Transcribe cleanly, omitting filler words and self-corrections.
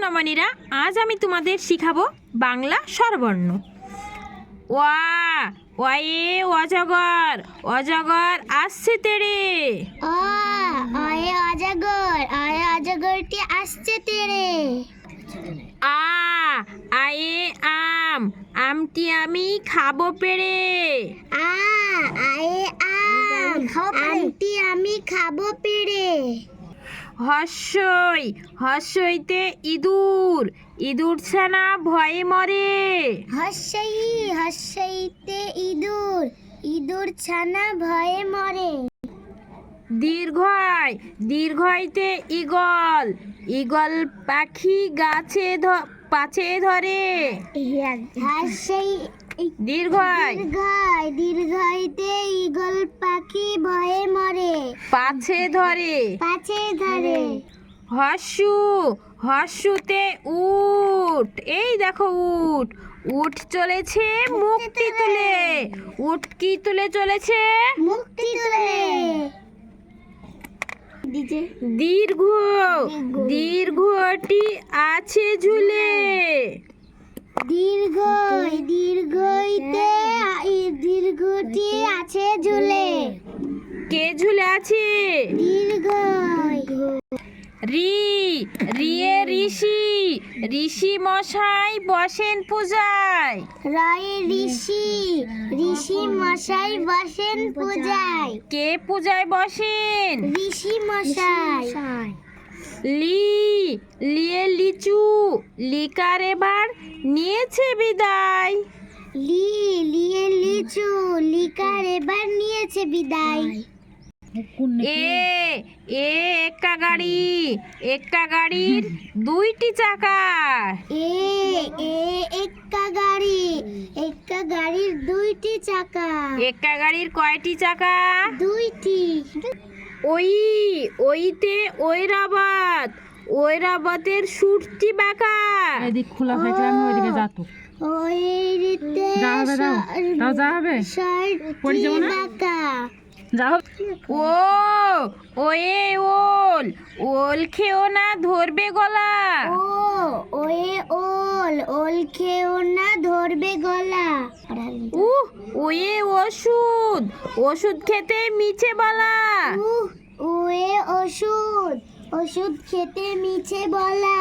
সোনামণিরা, আজ আমি তোমাদের শিখাবো বাংলা স্বরবর্ণ। ওয়া ওয়ে অজগর, অজগর আসছে তেড়ে। অয়ে অজগর, অয়ে অজগরটি আসছে তেড়ে। আ আয়ে আম, আমটি আমি খাবো পেড়ে। আয়ে আম, আমটি আমি খাবো পেড়ে। হর্ষই হর্ষইতে ইঁদুর, ইঁদুর ছানা ভয়ে মরে। হর্ষইতে ইঁদুর, ইঁদুর ছানা ভয়ে মরে। দীর্ঘই দীর্ঘইতে ঈগল, ঈগল পাখি গাছে পাছে ধরে। দীর্ঘই দীর্ঘইতে ঈগল পাখি ভয়ে মরে। পাছে ধরে। হর্ষু হর্ষুতে উট, এই দেখো উট, উট চলেছে মুক্তি তুলে। উট কি তুলে চলেছে? মুক্তি তুলে। দীর্ঘ দীর্ঘটি আছে ঝুলে। দীর্ঘটি আছে ঝুলে। কে ঝুলে আছে? দীর্ঘই। রিয়ে ঋষি, ঋষি মশাই বসেন পূজায়। রয়ে ঋষি মশাই বসেন পূজায়। কে পূজায় বসেন? ঋষি মশাই। লিয়ে লিচু, লিকার এবার নিয়েছে বিদায়। লিয়ে লিচু, লিকার এবার নিয়েছে বিদায়। এক্কা গাড়ি, এক্কা গাড়ির দুইটি চাকা। এক্কা গাড়ির দুইটি চাকা। এক্কা গাড়ির কয়টি চাকা? দুইটি। ওইতে ঐরাবত, ঐরাবতের সুরটি বাঁকা। এদিক খোলা থাকলে আমি ওইদিকে যাতো। ওইতে যাবে বাঁকা। যাও। ওয়ে ওল, ওল খেও না ধরবে গলা। ওল খেও না ধরবে গলা। ওয়ে ওষুধ, ওষুধ খেতে মিছে বলা। ওষুধ খেতে মিছে বলা।